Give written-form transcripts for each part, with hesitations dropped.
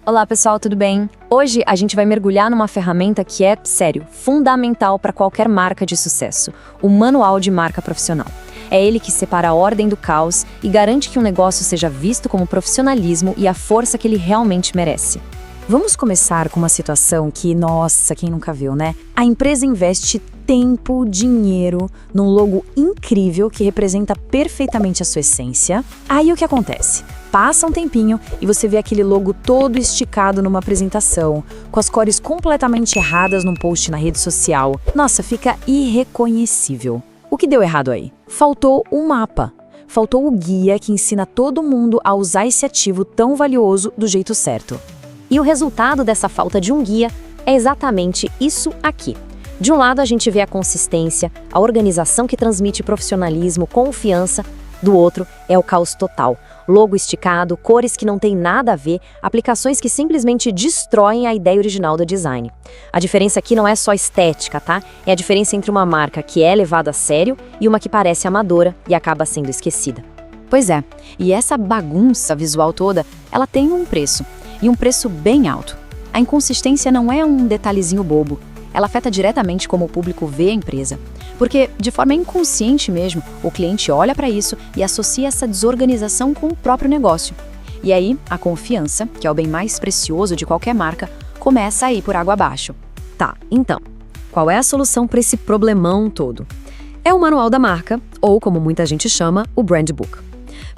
Olá pessoal, tudo bem? Hoje a gente vai mergulhar numa ferramenta que é, sério, fundamental para qualquer marca de sucesso, o Manual de Marca Profissional. É ele que separa a ordem do caos e garante que um negócio seja visto como profissionalismo e a força que ele realmente merece. Vamos começar com uma situação que, nossa, quem nunca viu, né? A empresa investe tempo, dinheiro num logo incrível que representa perfeitamente a sua essência. Aí o que acontece? Passa um tempinho e você vê aquele logo todo esticado numa apresentação, com as cores completamente erradas num post na rede social. Nossa, fica irreconhecível. O que deu errado aí? Faltou um mapa. Faltou o guia que ensina todo mundo a usar esse ativo tão valioso do jeito certo. E o resultado dessa falta de um guia é exatamente isso aqui. De um lado a gente vê a consistência, a organização que transmite profissionalismo, confiança. Do outro é o caos total. Logo esticado, cores que não têm nada a ver, aplicações que simplesmente destroem a ideia original do design. A diferença aqui não é só estética, tá? É a diferença entre uma marca que é levada a sério e uma que parece amadora e acaba sendo esquecida. Pois é, e essa bagunça visual toda, ela tem um preço. E um preço bem alto. A inconsistência não é um detalhezinho bobo. Ela afeta diretamente como o público vê a empresa. Porque, de forma inconsciente mesmo, o cliente olha para isso e associa essa desorganização com o próprio negócio. E aí, a confiança, que é o bem mais precioso de qualquer marca, começa a ir por água abaixo. Tá, então, qual é a solução para esse problemão todo? É o manual da marca, ou como muita gente chama, o Brand Book.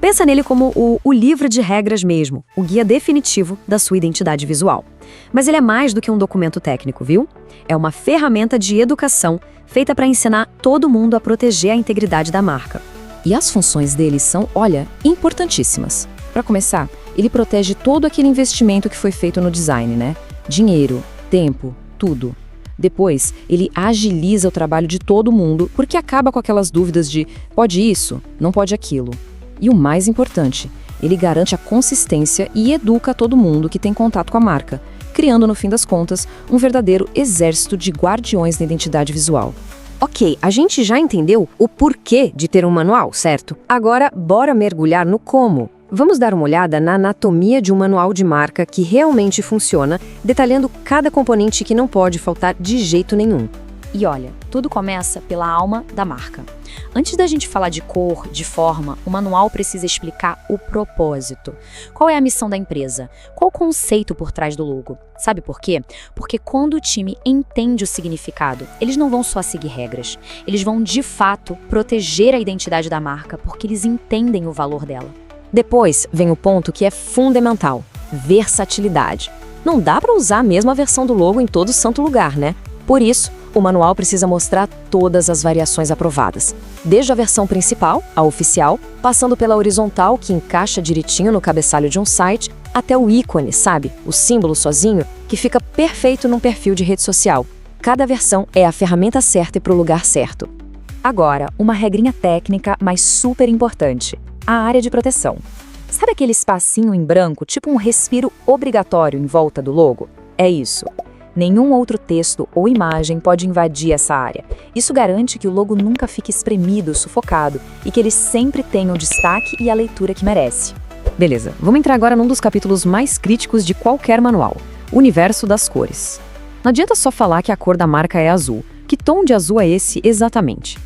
Pensa nele como o livro de regras mesmo, o guia definitivo da sua identidade visual. Mas ele é mais do que um documento técnico, viu? É uma ferramenta de educação feita para ensinar todo mundo a proteger a integridade da marca. E as funções dele são, olha, importantíssimas. Para começar, ele protege todo aquele investimento que foi feito no design, né? Dinheiro, tempo, tudo. Depois, ele agiliza o trabalho de todo mundo, porque acaba com aquelas dúvidas de pode isso, não pode aquilo. E o mais importante, ele garante a consistência e educa todo mundo que tem contato com a marca, criando, no fim das contas, um verdadeiro exército de guardiões da identidade visual. Ok, a gente já entendeu o porquê de ter um manual, certo? Agora, bora mergulhar no como. Vamos dar uma olhada na anatomia de um manual de marca que realmente funciona, detalhando cada componente que não pode faltar de jeito nenhum. E olha, tudo começa pela alma da marca. Antes da gente falar de cor, de forma, o manual precisa explicar o propósito. Qual é a missão da empresa? Qual o conceito por trás do logo? Sabe por quê? Porque quando o time entende o significado, eles não vão só seguir regras. Eles vão, de fato, proteger a identidade da marca, porque eles entendem o valor dela. Depois vem o ponto que é fundamental: versatilidade. Não dá para usar a mesma versão do logo em todo santo lugar, né? Por isso, o manual precisa mostrar todas as variações aprovadas, desde a versão principal, a oficial, passando pela horizontal, que encaixa direitinho no cabeçalho de um site, até o ícone, sabe? O símbolo sozinho, que fica perfeito num perfil de rede social. Cada versão é a ferramenta certa e para o lugar certo. Agora, uma regrinha técnica, mas super importante: a área de proteção. Sabe aquele espacinho em branco, tipo um respiro obrigatório em volta do logo? É isso. Nenhum outro texto ou imagem pode invadir essa área. Isso garante que o logo nunca fique espremido, sufocado, e que ele sempre tenha o destaque e a leitura que merece. Beleza, vamos entrar agora num dos capítulos mais críticos de qualquer manual: o universo das cores. Não adianta só falar que a cor da marca é azul. Que tom de azul é esse exatamente?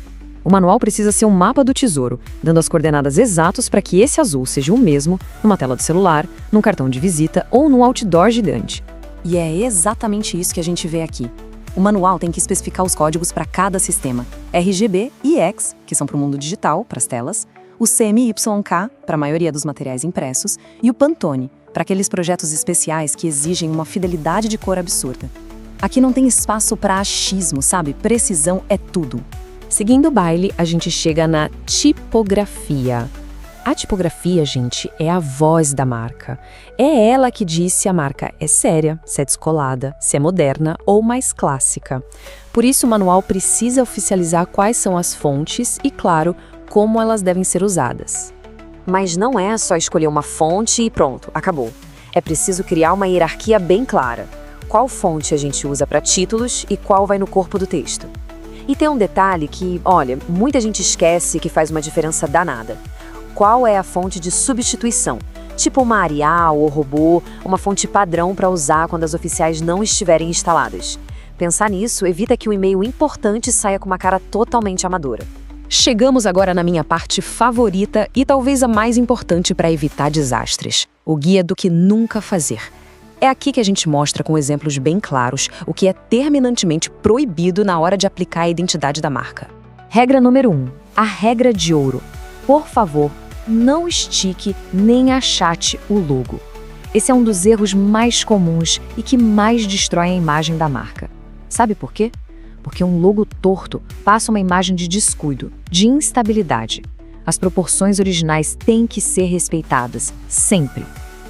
O manual precisa ser um mapa do tesouro, dando as coordenadas exatas para que esse azul seja o mesmo numa tela do celular, num cartão de visita ou num outdoor gigante. E é exatamente isso que a gente vê aqui. O manual tem que especificar os códigos para cada sistema: RGB e X, que são para o mundo digital, para as telas, o CMYK, para a maioria dos materiais impressos, e o Pantone, para aqueles projetos especiais que exigem uma fidelidade de cor absurda. Aqui não tem espaço para achismo, sabe? Precisão é tudo. Seguindo o baile, a gente chega na tipografia. A tipografia, gente, é a voz da marca. É ela que diz se a marca é séria, se é descolada, se é moderna ou mais clássica. Por isso, o manual precisa oficializar quais são as fontes e, claro, como elas devem ser usadas. Mas não é só escolher uma fonte e pronto, acabou. É preciso criar uma hierarquia bem clara. Qual fonte a gente usa para títulos e qual vai no corpo do texto. E tem um detalhe que, olha, muita gente esquece que faz uma diferença danada. Qual é a fonte de substituição? tipo uma Arial ou robô, uma fonte padrão para usar quando as oficiais não estiverem instaladas. Pensar nisso evita que o e-mail importante saia com uma cara totalmente amadora. Chegamos agora na minha parte favorita e talvez a mais importante para evitar desastres: o guia do que nunca fazer. É aqui que a gente mostra com exemplos bem claros o que é terminantemente proibido na hora de aplicar a identidade da marca. Regra número 1. A regra de ouro. Por favor, não estique nem achate o logo. Esse é um dos erros mais comuns e que mais destrói a imagem da marca. Sabe por quê? Porque um logo torto passa uma imagem de descuido, de instabilidade. As proporções originais têm que ser respeitadas, sempre.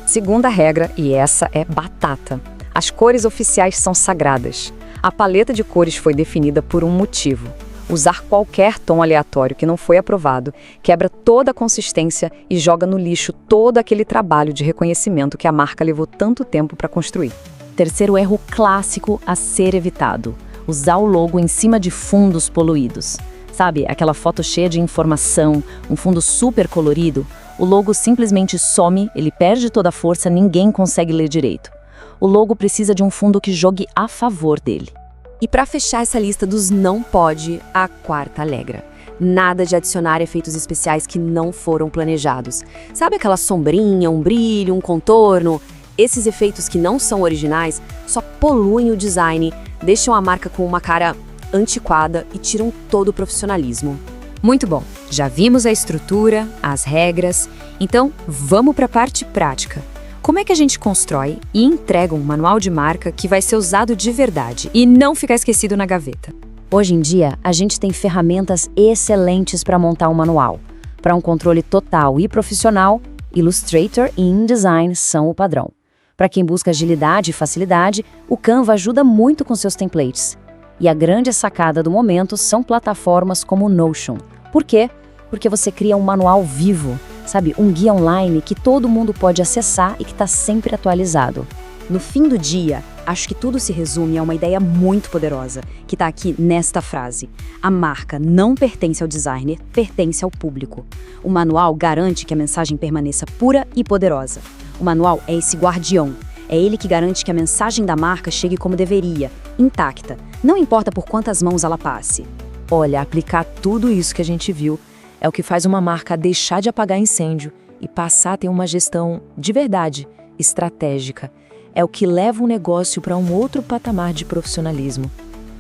Segunda regra, e essa é batata: as cores oficiais são sagradas. A paleta de cores foi definida por um motivo. Usar qualquer tom aleatório que não foi aprovado quebra toda a consistência e joga no lixo todo aquele trabalho de reconhecimento que a marca levou tanto tempo para construir. Terceiro erro clássico a ser evitado: usar o logo em cima de fundos poluídos. Sabe, aquela foto cheia de informação, um fundo super colorido? O logo simplesmente some, ele perde toda a força, ninguém consegue ler direito. O logo precisa de um fundo que jogue a favor dele. E para fechar essa lista dos não pode, a quarta regra: nada de adicionar efeitos especiais que não foram planejados. Sabe aquela sombrinha, um brilho, um contorno? Esses efeitos que não são originais só poluem o design, deixam a marca com uma cara antiquada e tiram todo o profissionalismo. Muito bom, já vimos a estrutura, as regras, então vamos para a parte prática. Como é que a gente constrói e entrega um manual de marca que vai ser usado de verdade e não ficar esquecido na gaveta? Hoje em dia, a gente tem ferramentas excelentes para montar um manual. Para um controle total e profissional, Illustrator e InDesign são o padrão. Para quem busca agilidade e facilidade, o Canva ajuda muito com seus templates. E a grande sacada do momento são plataformas como o Notion. Por quê? Porque você cria um manual vivo, sabe? Um guia online que todo mundo pode acessar e que está sempre atualizado. No fim do dia, acho que tudo se resume a uma ideia muito poderosa, que está aqui nesta frase: a marca não pertence ao designer, pertence ao público. O manual garante que a mensagem permaneça pura e poderosa. O manual é esse guardião. É ele que garante que a mensagem da marca chegue como deveria, intacta. Não importa por quantas mãos ela passe. Olha, aplicar tudo isso que a gente viu é o que faz uma marca deixar de apagar incêndio e passar a ter uma gestão de verdade, estratégica. É o que leva um negócio para um outro patamar de profissionalismo.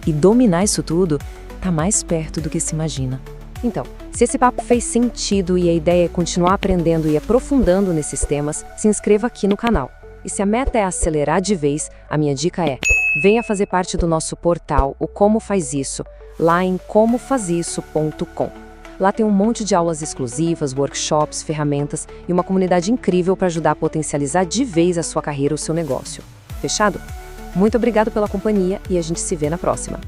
E dominar isso tudo está mais perto do que se imagina. Então, se esse papo fez sentido e a ideia é continuar aprendendo e aprofundando nesses temas, se inscreva aqui no canal. E se a meta é acelerar de vez, a minha dica é: venha fazer parte do nosso portal, o Como Faz Isso, lá em comofazisso.com. Lá tem um monte de aulas exclusivas, workshops, ferramentas e uma comunidade incrível para ajudar a potencializar de vez a sua carreira ou seu negócio. Fechado? Muito obrigado pela companhia e a gente se vê na próxima.